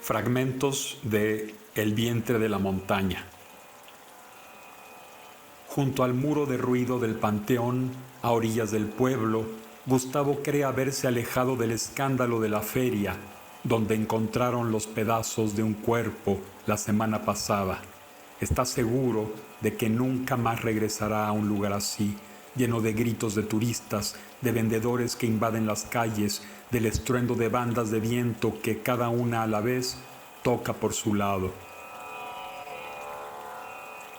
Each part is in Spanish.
Fragmentos de El vientre de la montaña. Junto al muro de ruido del panteón, a orillas del pueblo, Gustavo cree haberse alejado del escándalo de la feria, donde encontraron los pedazos de un cuerpo la semana pasada. Está seguro de que nunca más regresará a un lugar así, lleno de gritos de turistas, de vendedores que invaden las calles, del estruendo de bandas de viento que cada una a la vez toca por su lado.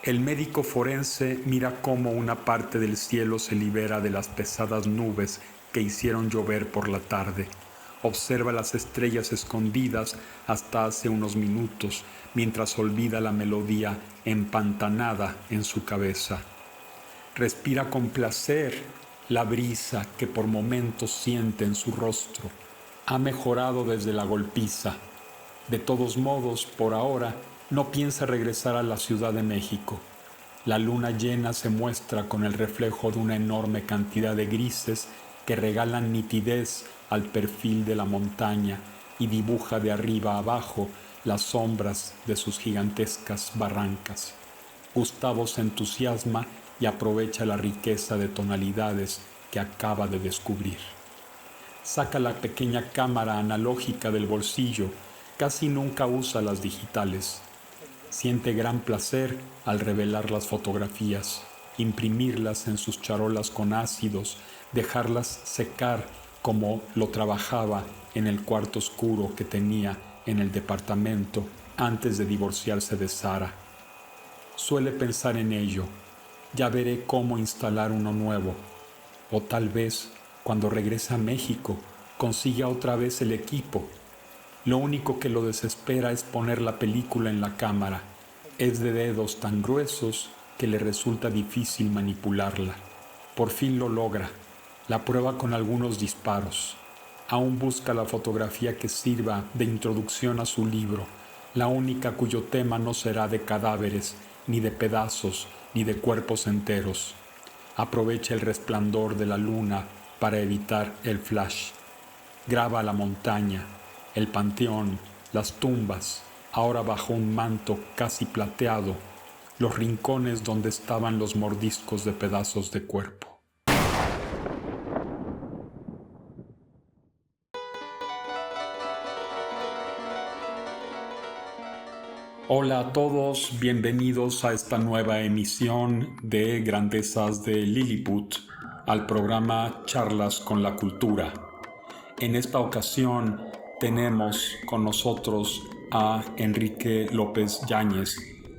El médico forense mira cómo una parte del cielo se libera de las pesadas nubes que hicieron llover por la tarde. Observa las estrellas escondidas hasta hace unos minutos, mientras olvida la melodía empantanada en su cabeza. Respira con placer la brisa que por momentos siente en su rostro. Ha mejorado desde la golpiza. De todos modos, por ahora, no piensa regresar a la Ciudad de México. La luna llena se muestra con el reflejo de una enorme cantidad de grises que regalan nitidez al perfil de la montaña y dibuja de arriba a abajo las sombras de sus gigantescas barrancas. Gustavo se entusiasma y aprovecha la riqueza de tonalidades que acaba de descubrir. Saca la pequeña cámara analógica del bolsillo. Casi nunca usa las digitales. Siente gran placer al revelar las fotografías, imprimirlas en sus charolas con ácidos, dejarlas secar como lo trabajaba en el cuarto oscuro que tenía en el departamento antes de divorciarse de Sara. Suele pensar en ello. Ya veré cómo instalar uno nuevo. O tal vez, cuando regrese a México, consiga otra vez el equipo. Lo único que lo desespera es poner la película en la cámara. Es de dedos tan gruesos que le resulta difícil manipularla. Por fin lo logra. La prueba con algunos disparos. Aún busca la fotografía que sirva de introducción a su libro, la única cuyo tema no será de cadáveres, ni de pedazos, ni de cuerpos enteros. Aprovecha el resplandor de la luna para evitar el flash. Graba la montaña, el panteón, las tumbas, ahora bajo un manto casi plateado, los rincones donde estaban los mordiscos de pedazos de cuerpo. Hola a todos, bienvenidos a esta nueva emisión de Grandezas de Lilliput, al programa Charlas con la Cultura. En esta ocasión tenemos con nosotros a Enrique López Yáñez,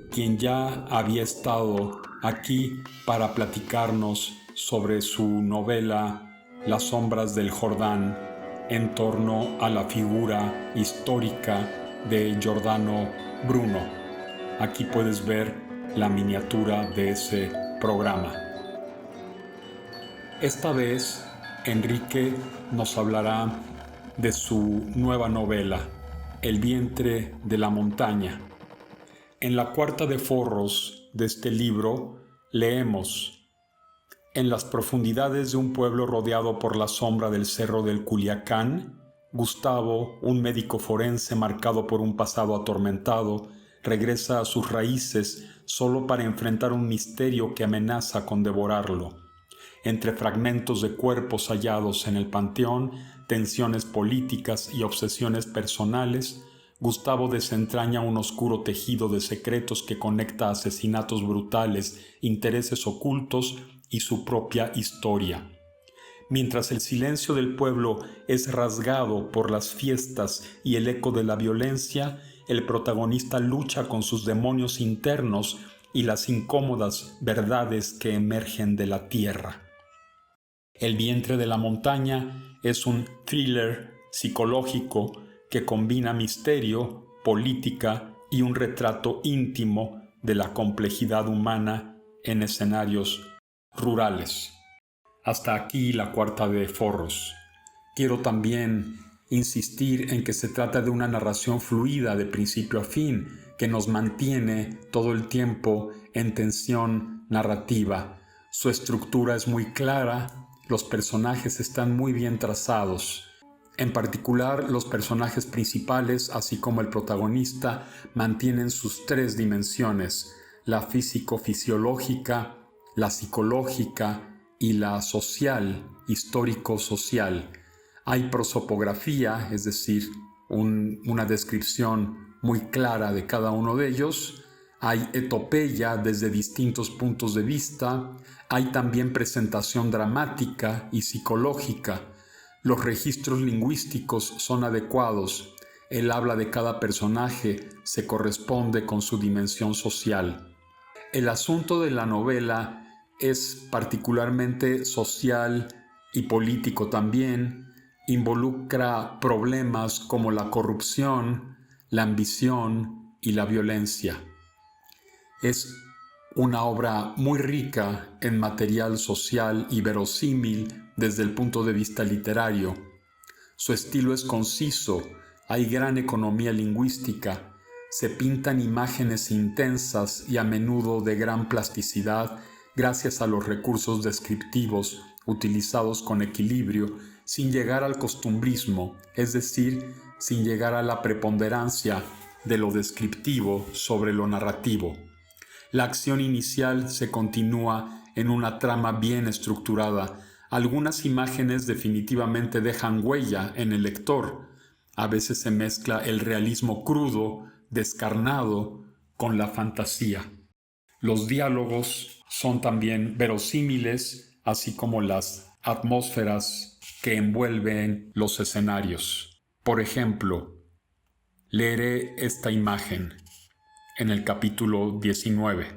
quien ya había estado aquí para platicarnos sobre su novela Las sombras del Jordán en torno a la figura histórica de Giordano Bruno. Aquí puedes ver la miniatura de ese programa. Esta vez, Enrique nos hablará de su nueva novela, El vientre de la montaña. En la cuarta de forros de este libro leemos: en las profundidades de un pueblo rodeado por la sombra del cerro del Culiacán, Gustavo, un médico forense marcado por un pasado atormentado, regresa a sus raíces solo para enfrentar un misterio que amenaza con devorarlo. Entre fragmentos de cuerpos hallados en el panteón, tensiones políticas y obsesiones personales, Gustavo desentraña un oscuro tejido de secretos que conecta asesinatos brutales, intereses ocultos y su propia historia. Mientras el silencio del pueblo es rasgado por las fiestas y el eco de la violencia, el protagonista lucha con sus demonios internos y las incómodas verdades que emergen de la tierra. El vientre de la montaña es un thriller psicológico que combina misterio, política y un retrato íntimo de la complejidad humana en escenarios rurales. Hasta aquí la cuarta de forros. Quiero también insistir en que se trata de una narración fluida de principio a fin, que nos mantiene todo el tiempo en tensión narrativa. Su estructura es muy clara, los personajes están muy bien trazados. En particular, los personajes principales, así como el protagonista, mantienen sus tres dimensiones: la físico-fisiológica, la psicológica y la social, histórico-social. Hay prosopografía, es decir, una descripción muy clara de cada uno de ellos. Hay etopeya desde distintos puntos de vista. Hay también presentación dramática y psicológica. Los registros lingüísticos son adecuados. El habla de cada personaje se corresponde con su dimensión social. El asunto de la novela es particularmente social y político también. Involucra problemas como la corrupción, la ambición y la violencia. Es una obra muy rica en material social y verosímil desde el punto de vista literario. Su estilo es conciso, hay gran economía lingüística, se pintan imágenes intensas y a menudo de gran plasticidad gracias a los recursos descriptivos utilizados con equilibrio, sin llegar al costumbrismo, es decir, sin llegar a la preponderancia de lo descriptivo sobre lo narrativo. La acción inicial se continúa en una trama bien estructurada. Algunas imágenes definitivamente dejan huella en el lector. A veces se mezcla el realismo crudo, descarnado, con la fantasía. Los diálogos son también verosímiles, así como las atmósferas que envuelven los escenarios. Por ejemplo, leeré esta imagen en el capítulo 19.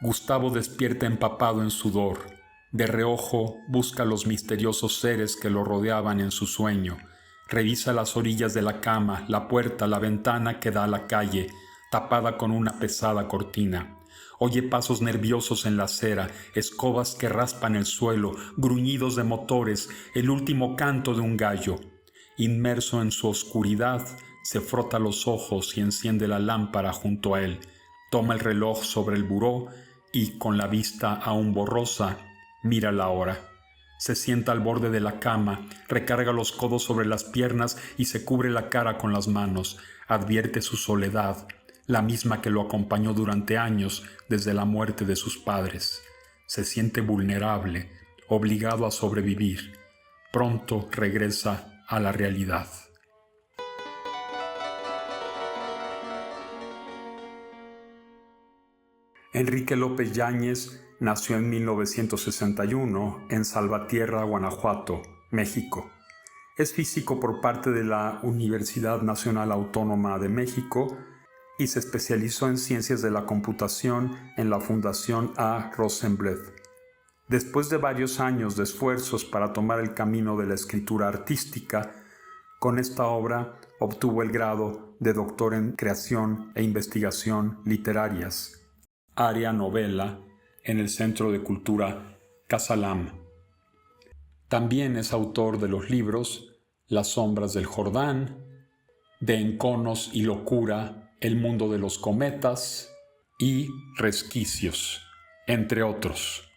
Gustavo despierta empapado en sudor. De reojo busca los misteriosos seres que lo rodeaban en su sueño. Revisa las orillas de la cama, la puerta, la ventana que da a la calle, tapada con una pesada cortina. Oye pasos nerviosos en la acera, escobas que raspan el suelo, gruñidos de motores, el último canto de un gallo. Inmerso en su oscuridad, se frota los ojos y enciende la lámpara junto a él. Toma el reloj sobre el buró y, con la vista aún borrosa, mira la hora. Se sienta al borde de la cama, recarga los codos sobre las piernas y se cubre la cara con las manos. Advierte su soledad, la misma que lo acompañó durante años desde la muerte de sus padres. Se siente vulnerable, obligado a sobrevivir. Pronto regresa a la realidad. Enrique López Yáñez nació en 1961 en Salvatierra, Guanajuato, México. Es físico por parte de la Universidad Nacional Autónoma de México y se especializó en ciencias de la computación en la Fundación A. Rosenblatt. Después de varios años de esfuerzos para tomar el camino de la escritura artística, con esta obra obtuvo el grado de doctor en creación e investigación literarias, área novela, en el Centro de Cultura Casalam. También es autor de los libros Las sombras del Jordán, De enconos y locura, El mundo de los cometas y Resquicios, entre otros.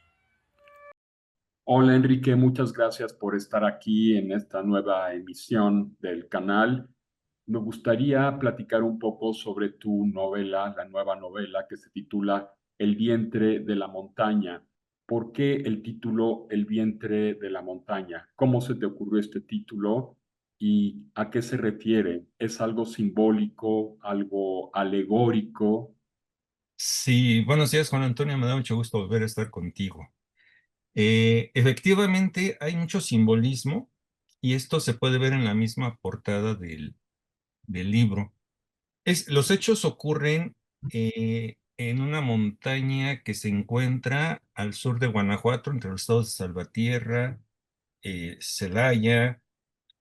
Hola Enrique, muchas gracias por estar aquí en esta nueva emisión del canal. Me gustaría platicar un poco sobre tu novela, la nueva novela que se titula El vientre de la montaña. ¿Por qué el título El vientre de la montaña? ¿Cómo se te ocurrió este título y a qué se refiere? ¿Es algo simbólico, algo alegórico? Sí, buenos días, Juan Antonio. Me da mucho gusto volver a estar contigo. Efectivamente, hay mucho simbolismo y esto se puede ver en la misma portada del libro. Los hechos ocurren en una montaña que se encuentra al sur de Guanajuato, entre los estados de Salvatierra, Celaya,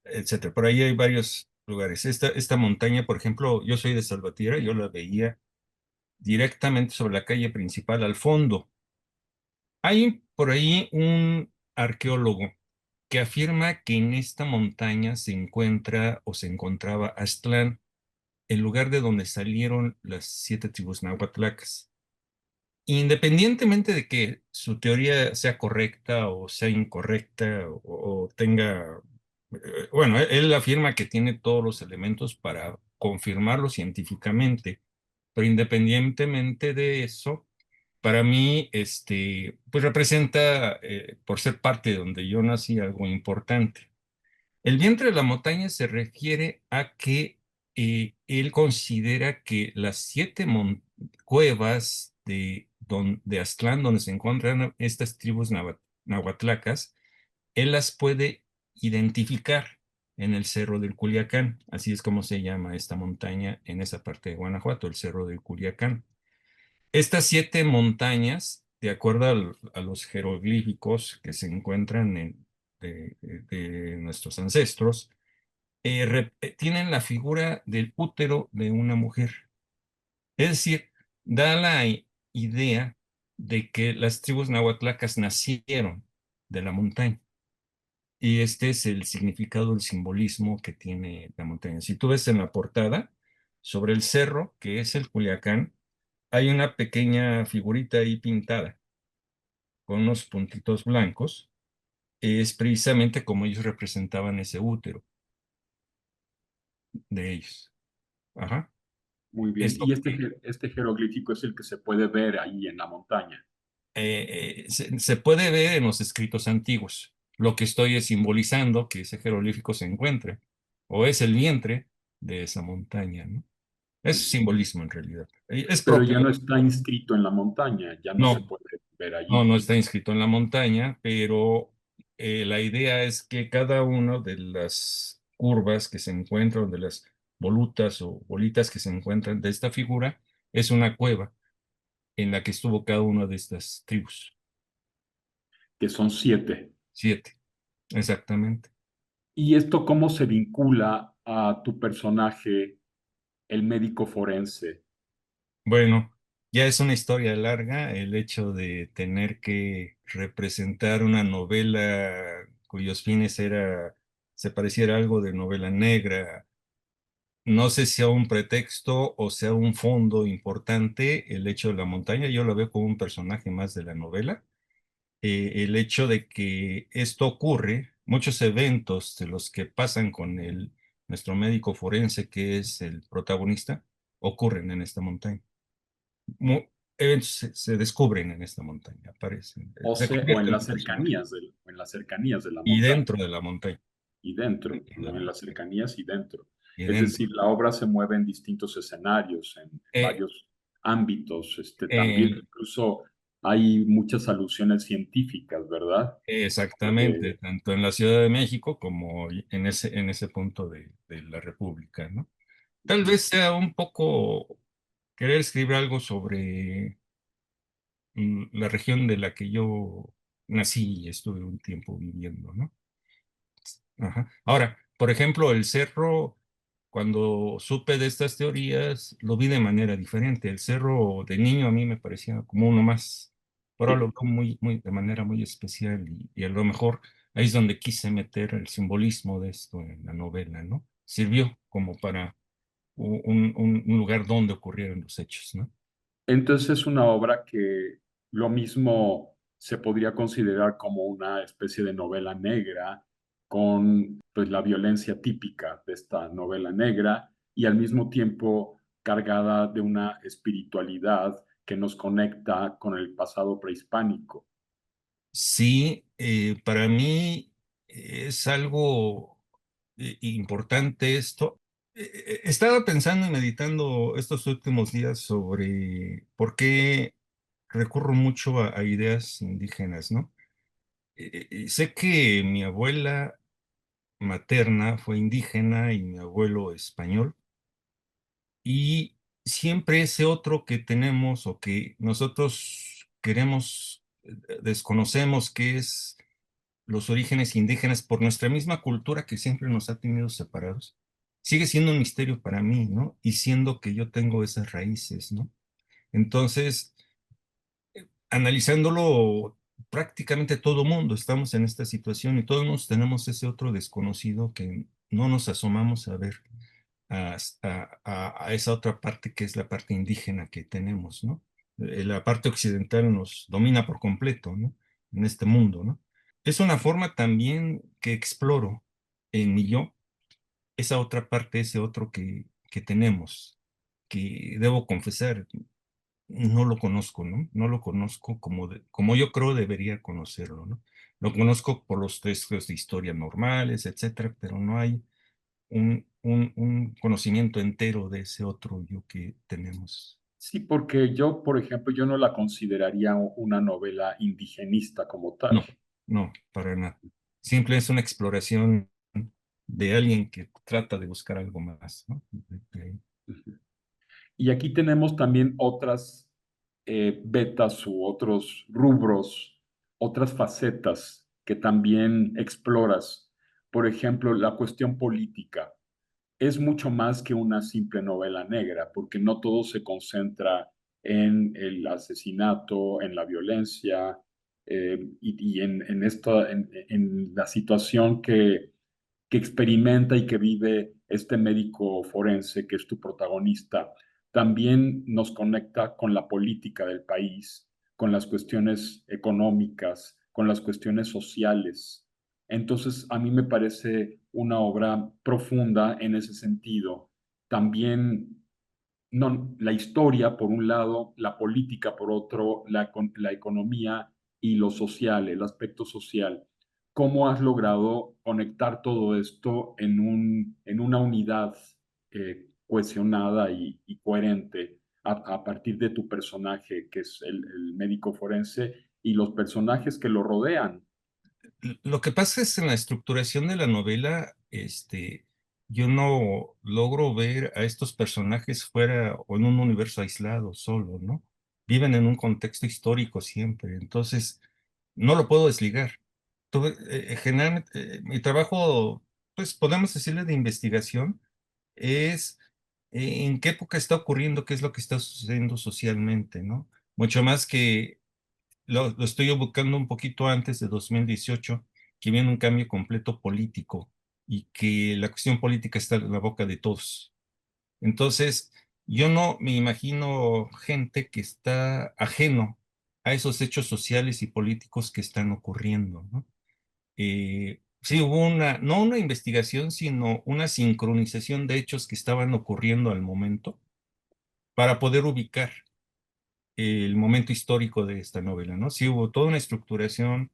etcétera. Por ahí hay varios lugares. Esta montaña, por ejemplo, yo soy de Salvatierra, yo la veía directamente sobre la calle principal al fondo. Hay por ahí un arqueólogo que afirma que en esta montaña se encuentra o se encontraba Aztlán, el lugar de donde salieron las 7 tribus nahuatlacas. Independientemente de que su teoría sea correcta o sea incorrecta o tenga, bueno, él afirma que tiene todos los elementos para confirmarlo científicamente, pero independientemente de eso, para mí, pues representa, por ser parte de donde yo nací, algo importante. El vientre de la montaña se refiere a que él considera que las 7 cuevas de Aztlán, donde se encuentran estas tribus nahuatlacas, él las puede identificar en el Cerro del Culiacán. Así es como se llama esta montaña en esa parte de Guanajuato, el Cerro del Culiacán. Estas 7 montañas, de acuerdo a los jeroglíficos que se encuentran de nuestros ancestros, tienen la figura del útero de una mujer. Es decir, da la idea de que las tribus nahuatlacas nacieron de la montaña. Y este es el significado, el simbolismo que tiene la montaña. Si tú ves en la portada, sobre el cerro, que es el Culiacán, hay una pequeña figurita ahí pintada con unos puntitos blancos. Es precisamente como ellos representaban ese útero de ellos. Ajá. Muy bien. Esto Y este jeroglífico es el que se puede ver ahí en la montaña. se puede ver en los escritos antiguos. Lo que estoy es simbolizando que ese jeroglífico se encuentre, o es el vientre de esa montaña, ¿no? Es Ujú. simbolismo en realidad. Es Pero propio. ya no está inscrito en la montaña, ya no se No, puede ver no, allí. no está inscrito en la montaña, pero la idea es que cada una de las curvas que se encuentran, de las volutas o bolitas que se encuentran de esta figura, es una cueva en la que estuvo cada una de estas tribus. Que son 7. 7, exactamente. ¿Y esto cómo se vincula a tu personaje, el médico forense? Bueno, ya es una historia larga el hecho de tener que representar una novela cuyos fines se pareciera algo de novela negra. No sé si sea un pretexto o sea un fondo importante el hecho de la montaña. Yo lo veo como un personaje más de la novela. El hecho de que esto ocurre, muchos eventos de los que pasan con nuestro médico forense, que es el protagonista, ocurren en esta montaña. Mu- Eventos se descubren en esta montaña, aparecen, se O en convierten las en personajes. cercanías o en las cercanías de la Y montaña dentro de la montaña, y dentro, dentro de ¿no? la En las montaña, cercanías y dentro. y Es dentro. decir, la obra se mueve en distintos escenarios, en Eh, varios ámbitos. También el- incluso hay muchas alusiones científicas, ¿verdad? Exactamente, Eh, tanto en la Ciudad de México como en ese punto de la República, ¿no? Tal vez sea un poco querer escribir algo sobre la región de la que yo nací y estuve un tiempo viviendo, ¿no? Ajá. Ahora, por ejemplo, el cerro, cuando supe de estas teorías, lo vi de manera diferente. El cerro de niño a mí me parecía como uno más, pero lo sí. veo de manera muy especial y a lo mejor ahí es donde quise meter el simbolismo de esto en la novela, ¿no? Sirvió como para un lugar donde ocurrieron los hechos, ¿no? Entonces es una obra que lo mismo se podría considerar como una especie de novela negra con pues la violencia típica de esta novela negra y al mismo tiempo cargada de una espiritualidad que nos conecta con el pasado prehispánico. Sí, para mí es algo importante esto. Estaba pensando y meditando estos últimos días sobre por qué recurro mucho a ideas indígenas, ¿no? Sé que mi abuela materna fue indígena y mi abuelo español, y siempre ese otro que tenemos o que nosotros queremos, desconocemos, que es los orígenes indígenas por nuestra misma cultura que siempre nos ha tenido separados, sigue siendo un misterio para mí, ¿no? Y siendo que yo tengo esas raíces, ¿no? Entonces, analizándolo prácticamente todo mundo estamos en esta situación y todos tenemos ese otro desconocido que no nos asomamos a ver a esa otra parte que es la parte indígena que tenemos, ¿no? La parte occidental nos domina por completo, ¿no? En este mundo, ¿no? Es una forma también que exploro en mi yo, esa otra parte, ese otro que tenemos, que debo confesar, no lo conozco, ¿no? No lo conozco como yo creo debería conocerlo, ¿no? Lo conozco por los textos de historia normales, etcétera, pero no hay un conocimiento entero de ese otro yo que tenemos. Sí, porque yo, por ejemplo, yo no la consideraría una novela indigenista como tal. No, no, para nada. Simple es una exploración de alguien que trata de buscar algo más, ¿no? Ujú. Y aquí tenemos también otras vetas u otros rubros, otras facetas que también exploras. Por ejemplo, la cuestión política es mucho más que una simple novela negra, porque no todo se concentra en el asesinato, en la violencia y en la situación que experimenta y que vive este médico forense que es tu protagonista. También nos conecta con la política del país, con las cuestiones económicas, con las cuestiones sociales. Entonces, a mí me parece una obra profunda en ese sentido. También no, la historia por un lado, la política por otro, la economía y lo social, el aspecto social. ¿Cómo has logrado conectar todo esto en una unidad cohesionada y coherente a partir de tu personaje, que es el médico forense, y los personajes que lo rodean? Lo que pasa es en la estructuración de la novela, yo no logro ver a estos personajes fuera o en un universo aislado, solo, ¿no? Viven en un contexto histórico siempre, entonces no lo puedo desligar. Generalmente, mi trabajo, pues podemos decirle de investigación, es en qué época está ocurriendo, qué es lo que está sucediendo socialmente, ¿no? Mucho más que lo estoy buscando un poquito antes de 2018, que viene un cambio completo político y que la cuestión política está en la boca de todos. Entonces, yo no me imagino gente que está ajeno a esos hechos sociales y políticos que están ocurriendo, ¿no? Sí, hubo no una investigación, sino una sincronización de hechos que estaban ocurriendo al momento para poder ubicar el momento histórico de esta novela, ¿no? Sí, hubo toda una estructuración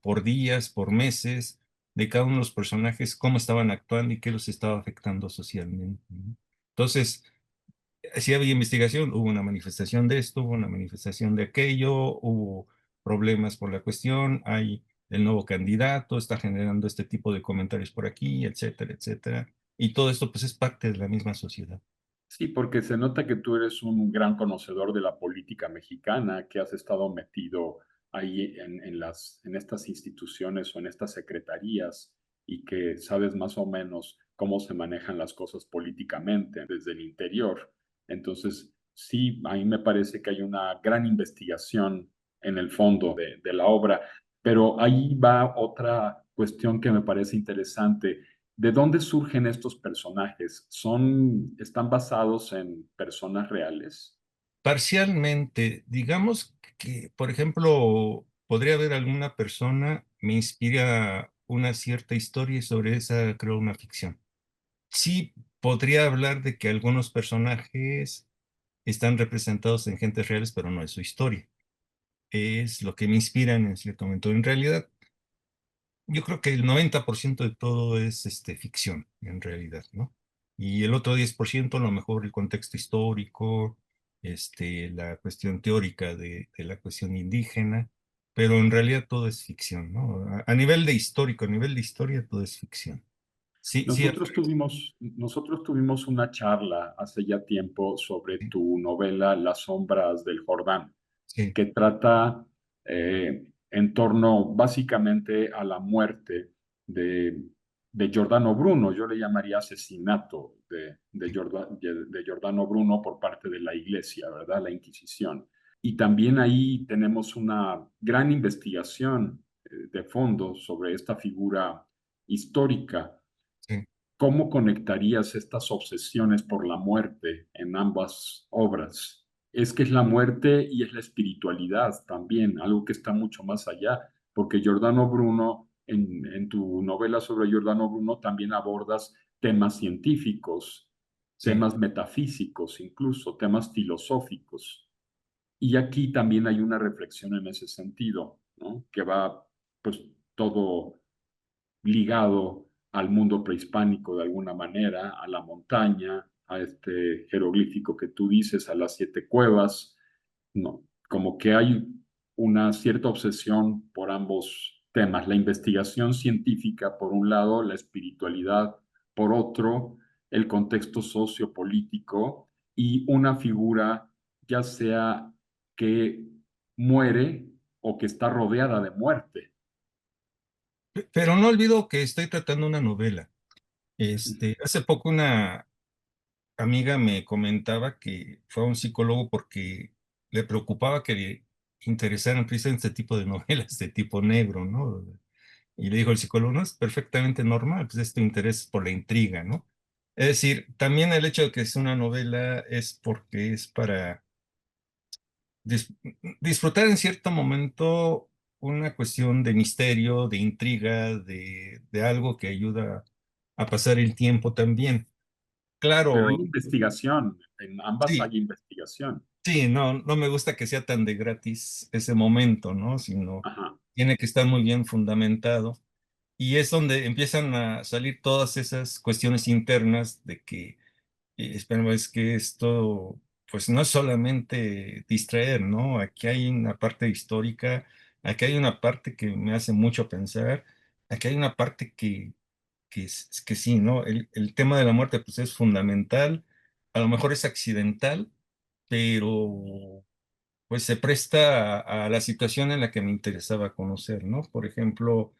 por días, por meses, de cada uno de los personajes, cómo estaban actuando y qué los estaba afectando socialmente, ¿no? Entonces, sí había investigación, hubo una manifestación de esto, hubo una manifestación de aquello, hubo problemas por la cuestión, hay el nuevo candidato, está generando este tipo de comentarios por aquí, etcétera, etcétera. Y todo esto pues es parte de la misma sociedad. Sí, porque se nota que tú eres un gran conocedor de la política mexicana, que has estado metido ahí en estas instituciones o en estas secretarías y que sabes más o menos cómo se manejan las cosas políticamente desde el interior. Entonces, sí, a mí me parece que hay una gran investigación en el fondo de la obra, pero ahí va otra cuestión que me parece interesante. ¿De dónde surgen estos personajes? ¿Están basados en personas reales? Parcialmente, digamos que, por ejemplo, podría haber alguna persona, me inspira una cierta historia y sobre esa creo una ficción. Sí, podría hablar de que algunos personajes están representados en gentes reales, pero no es su historia. Es lo que me inspiran en cierto momento. En realidad, yo creo que el 90% de todo es ficción, en realidad, ¿no? Y el otro 10%, a lo mejor el contexto histórico, la cuestión teórica de la cuestión indígena, pero en realidad todo es ficción, ¿no? A nivel de histórico, a nivel de historia, todo es ficción. Sí, sí, Nosotros tuvimos una charla hace ya tiempo sobre tu novela Las sombras del Jordán, sí, que trata en torno básicamente a la muerte de, de Giordano Bruno. Yo le llamaría asesinato de Giordano Bruno por parte de la iglesia, ¿verdad? La Inquisición. Y también ahí tenemos una gran investigación de fondo sobre esta figura histórica. Sí. ¿Cómo conectarías estas obsesiones por la muerte en ambas obras? Es que es la muerte y es la espiritualidad también, algo que está mucho más allá, porque Giordano Bruno, en tu novela sobre Giordano Bruno, también abordas temas científicos, Sí. temas metafísicos, incluso temas filosóficos. Y aquí también hay una reflexión en ese sentido, ¿no? Que va pues todo ligado al mundo prehispánico de alguna manera, a la montaña, a este jeroglífico que tú dices, a las siete cuevas, no, como que hay una cierta obsesión por ambos temas, la investigación científica por un lado, la espiritualidad por otro, el contexto sociopolítico y una figura ya sea que muere o que está rodeada de muerte. Pero no olvido que estoy tratando una novela. Hace poco una amiga me comentaba que fue a un psicólogo porque le preocupaba que le interesaran precisamente este tipo de novelas de tipo negro, ¿no? Y le dijo el psicólogo, no, es perfectamente normal, pues es tu interés por la intriga, ¿no? Es decir, también el hecho de que es una novela es porque es para dis- disfrutar en cierto momento una cuestión de misterio, de intriga, de algo que ayuda a pasar el tiempo también. Pero hay Claro, investigación, en ambas sí, hay investigación. sí, no, no me gusta que sea tan de gratis ese momento, ¿no? Sino Ajá. tiene que estar muy bien fundamentado. Y es donde empiezan a salir todas esas cuestiones internas de que, espérame, es que esto, pues no es solamente distraer, ¿no? Aquí hay una parte histórica, aquí hay una parte que me hace mucho pensar, aquí hay una parte que sí, ¿no? El tema de la muerte, pues es fundamental, a lo mejor es accidental, pero pues se presta a la situación en la que me interesaba conocer, ¿no? Por ejemplo,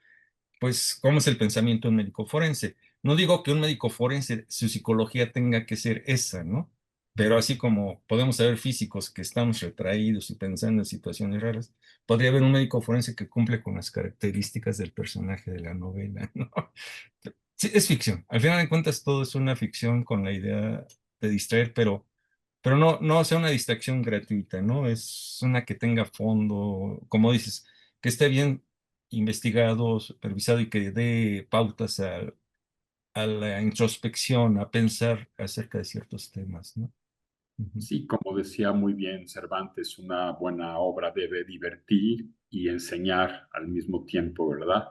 pues, ¿cómo es el pensamiento de un médico forense? No digo que un médico forense, su psicología tenga que ser esa, ¿no? Pero así como podemos saber físicos que estamos retraídos y pensando en situaciones raras, podría haber un médico forense que cumple con las características del personaje de la novela, ¿no? Sí, es ficción. Al final de cuentas, todo es una ficción con la idea de distraer, pero no, no sea una distracción gratuita, ¿no? Es una que tenga fondo, como dices, que esté bien investigado, supervisado y que dé pautas a la introspección, a pensar acerca de ciertos temas, ¿no? Ujú. Sí, como decía muy bien Cervantes, una buena obra debe divertir y enseñar al mismo tiempo, ¿verdad?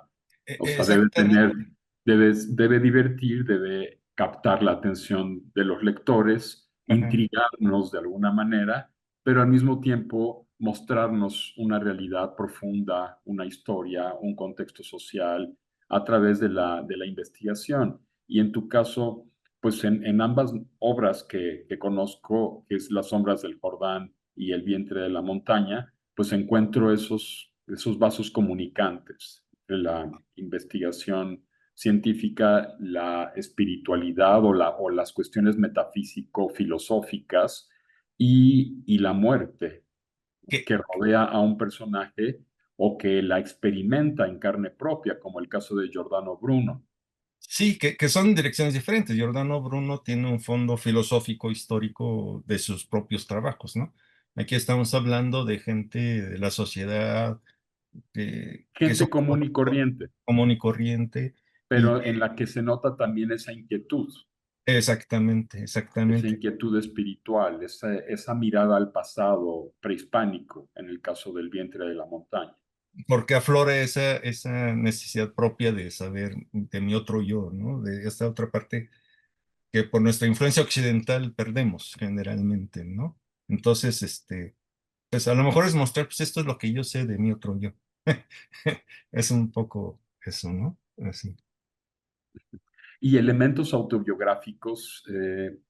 O sea, Exactamente. debe divertir, debe captar la atención de los lectores, Ajá. intrigarnos de alguna manera, pero al mismo tiempo mostrarnos una realidad profunda, una historia, un contexto social a través de la investigación. Y en tu caso, pues en ambas obras que conozco, que es Las sombras del Jordán y El vientre de la montaña, pues encuentro esos vasos comunicantes de la investigación científica, la espiritualidad o las cuestiones metafísico-filosóficas y la muerte Que, que rodea a un personaje o que la experimenta en carne propia, como el caso de Giordano Bruno. sí, que son direcciones diferentes. Giordano Bruno tiene un fondo filosófico histórico de sus propios trabajos, ¿no? Aquí estamos hablando de gente de la sociedad que son Gente común y corriente, común y corriente. Y pero en la que se nota también exactamente, esa exactamente. inquietud espiritual, esa mirada al pasado prehispánico, en el caso del vientre de la montaña. Porque aflora esa necesidad propia de saber de mi otro yo, ¿no? De esta otra parte que por nuestra influencia occidental perdemos generalmente, ¿no? Entonces, pues a lo mejor es mostrar, pues esto es lo que yo sé de mi otro yo. Es un poco eso, ¿no? Así. Y elementos autobiográficos,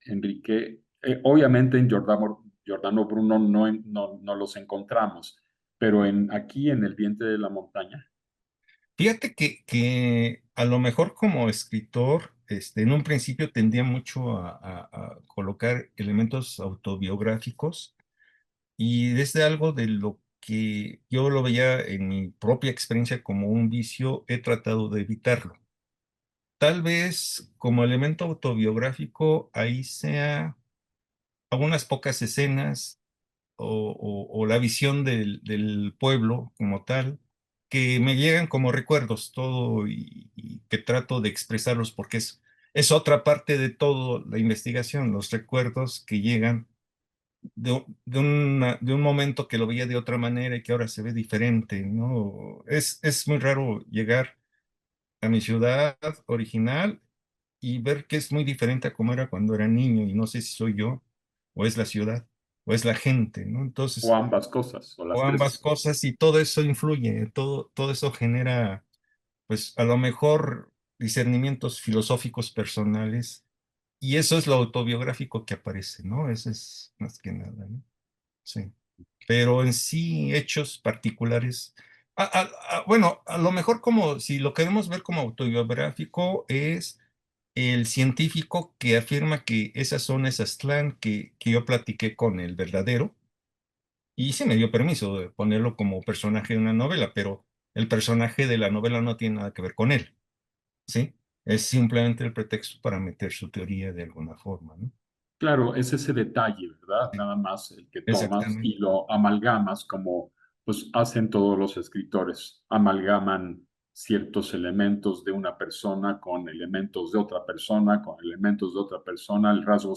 Enrique, obviamente en Giordano Bruno no los encontramos, pero aquí en El vientre de la montaña, Fíjate que a lo mejor como escritor, en un principio tendía mucho a colocar elementos autobiográficos, y desde algo de lo que yo lo veía en mi propia experiencia como un vicio, he tratado de evitarlo. Tal vez como elemento autobiográfico, ahí sea algunas pocas escenas o la visión del pueblo como tal, que me llegan como recuerdos todo y que trato de expresarlos porque es otra parte de todo la investigación, los recuerdos que llegan de un momento que lo veía de otra manera y que ahora se ve diferente, ¿no? Es muy raro llegar a mi ciudad original y ver que es muy diferente a como era cuando era niño y no sé si soy yo o es la ciudad o es la gente, ¿no? O Entonces, ambas cosas, o o las ambas tres. cosas y todo eso influye, todo eso genera, pues a lo mejor discernimientos filosóficos personales y eso es lo autobiográfico que aparece, ¿no? Eso es más que nada, ¿no? Sí. Pero en sí, hechos particulares. Bueno, a lo mejor como si lo queremos ver como autobiográfico es el científico que afirma que esa zona es Aztlán, que yo platiqué con el verdadero, y sí me dio permiso de ponerlo como personaje de una novela, pero el personaje de la novela no tiene nada que ver con él, ¿sí? Es simplemente el pretexto para meter su teoría de alguna forma, ¿no? Claro, es ese detalle, ¿verdad? Sí, Nada más el que tomas exactamente. y lo amalgamas como pues hacen todos los escritores. Amalgaman ciertos elementos de una persona con elementos de otra persona, con elementos de otra persona, el rasgo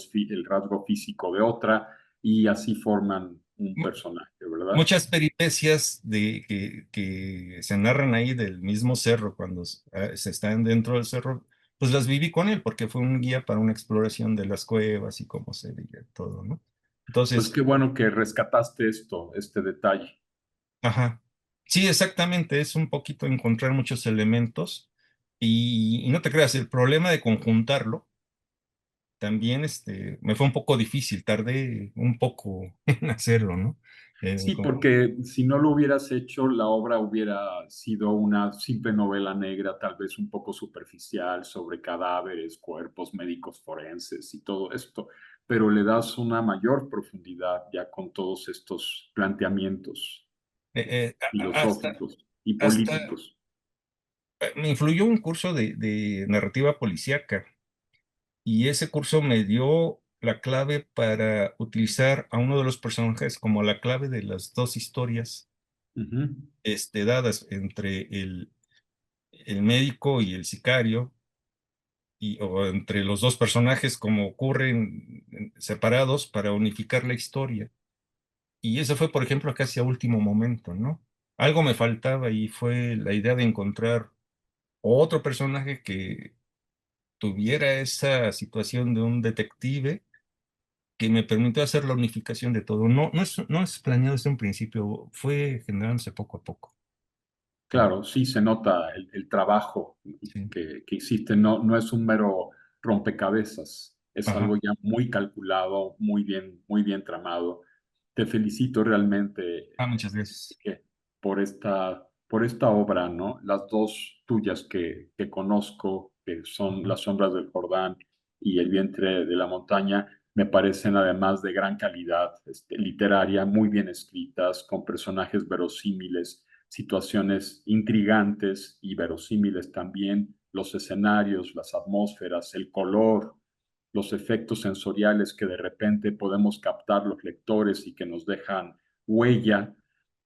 físico de otra, y así forman un personaje, ¿verdad? Muchas peripecias que se narran ahí del mismo cerro cuando se están dentro del cerro, pues las viví con él porque fue un guía para una exploración de las cuevas y cómo se veía todo, ¿no? Pues Entonces, qué bueno que rescataste esto, este detalle. ajá, sí, exactamente, es un poquito encontrar muchos elementos y no te creas, el problema de conjuntarlo también me fue un poco difícil, tardé un poco en hacerlo, ¿no? Sí, Como, porque si no lo hubieras hecho, la obra hubiera sido una simple novela negra, tal vez un poco superficial, sobre cadáveres, cuerpos médicos forenses y todo esto, pero le das una mayor profundidad ya con todos estos planteamientos hasta, filosóficos y hasta políticos. me influyó un curso de narrativa policíaca y ese curso me dio la clave para utilizar a uno de los personajes como la clave de las dos historias Ujú. dadas entre el médico y el sicario o entre los dos personajes como ocurren separados para unificar la historia. Y eso fue, por ejemplo, casi a último momento, ¿no? Algo me faltaba y fue la idea de encontrar otro personaje que tuviera esa situación de un detective que me permitió hacer la unificación de todo. No es planeado desde un principio, fue generándose poco a poco. Sí, Claro, sí se nota el trabajo sí. que hiciste, no, no es un mero rompecabezas, es Ajá. algo ya muy calculado, muy bien tramado. Te felicito realmente Muchas gracias. que por esta obra, ¿no? Las dos tuyas que conozco, que son Ujú. Las sombras del Jordán y El vientre de la montaña, me parecen además de gran calidad literaria, muy bien escritas, con personajes verosímiles, situaciones intrigantes y verosímiles también, los escenarios, las atmósferas, el color, los efectos sensoriales que de repente podemos captar los lectores y que nos dejan huella,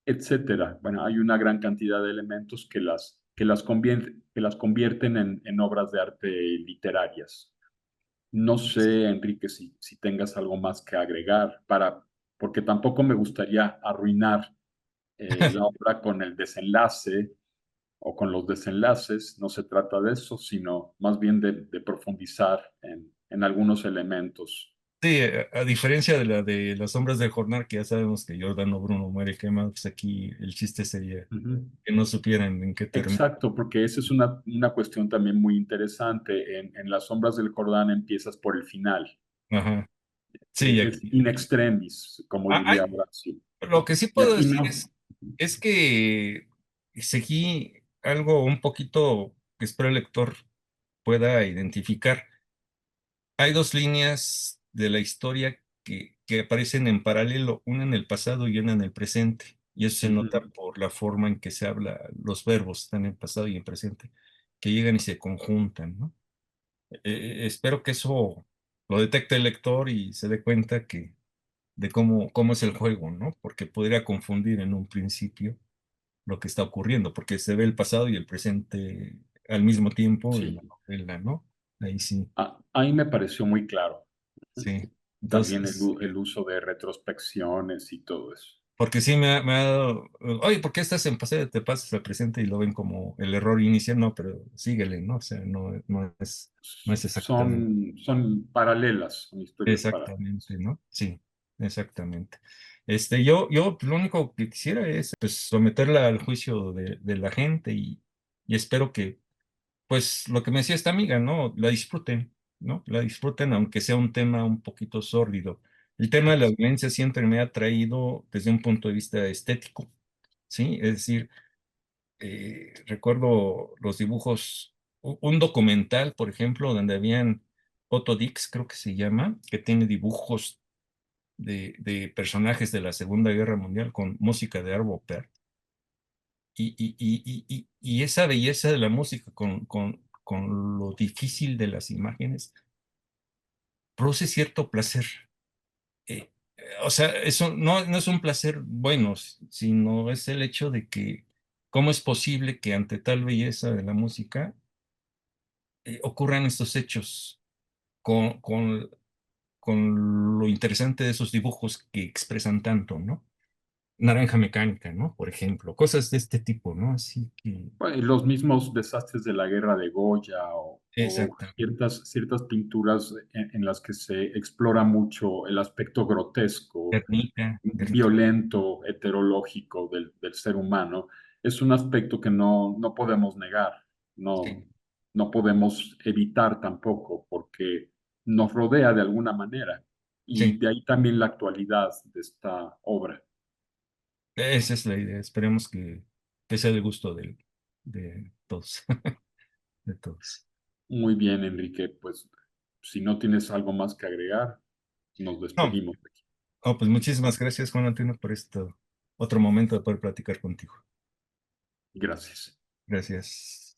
etcétera. Bueno, hay una gran cantidad de elementos que las convierten en obras de arte literarias. No sé, Enrique, si tengas algo más que agregar porque tampoco me gustaría arruinar la obra con el desenlace o con los desenlaces. No se trata de eso, sino más bien de profundizar en algunos elementos. Sí, a diferencia de la de Las sombras del jornal, que ya sabemos que Giordano Bruno muere quemado, pues aquí el chiste sería Ujú. que no supieran en qué termina. Exacto, porque esa es una cuestión también muy interesante. En Las sombras del Jordán empiezas por el final. Ajá. Sí, Es aquí. in extremis, como diría Ay, Horacio. lo que sí Y puedo aquí decir no. es que seguí algo un poquito que espero el lector pueda identificar. Hay dos líneas de la historia que aparecen en paralelo, una en el pasado y una en el presente. Y eso se nota Ujú. por la forma en que se habla, los verbos están en pasado y en presente, que llegan y se conjuntan, ¿no? Espero que eso lo detecte el lector y se dé cuenta de cómo es el juego, ¿no? Porque podría confundir en un principio lo que está ocurriendo, porque se ve el pasado y el presente al mismo tiempo en la Sí, novela, ¿no? Ahí sí, ahí me pareció muy claro. sí. También Entonces, el uso de retrospecciones y todo eso. porque sí me ha dado, oye, ¿por qué estás en pasado? Te pasas al presente y lo ven como el error inicial, no, pero síguele, ¿no? O sea, no es exactamente. Son paralelas, son historias paralelas. Exactamente, ¿no? Sí, exactamente. Yo lo único que quisiera es pues someterla al juicio de la gente y espero que, pues, lo que me decía esta amiga, ¿no? La disfruten, ¿no? La disfruten, aunque sea un tema un poquito sórdido. El tema de la violencia siempre me ha atraído desde un punto de vista estético, ¿sí? Es decir, recuerdo los dibujos, un documental, por ejemplo, donde habían Otto Dix, creo que se llama, que tiene dibujos de personajes de la Segunda Guerra Mundial con música de Arvo Pärt. Y esa belleza de la música con lo difícil de las imágenes produce cierto placer. O sea, eso no es un placer bueno, sino es el hecho de que cómo es posible que ante tal belleza de la música ocurran estos hechos con lo interesante de esos dibujos que expresan tanto, ¿no? Naranja Mecánica, ¿no? Por ejemplo, cosas de este tipo, ¿no? Así que, Bueno, y los mismos desastres de la guerra de Goya o exactamente, ciertas pinturas en las que se explora mucho el aspecto grotesco, Guernica, violento, heterológico del ser humano, es un aspecto que no podemos negar, no, sí, no podemos evitar tampoco, porque nos rodea de alguna manera. Y sí, de ahí también la actualidad de esta obra. esa es la idea. Esperemos que sea de gusto de todos, de todos. Muy bien, Enrique, pues si no tienes algo más que agregar, nos No, despedimos de aquí. pues muchísimas gracias, Juan Antonio, por este otro momento de poder platicar contigo. Gracias. Gracias.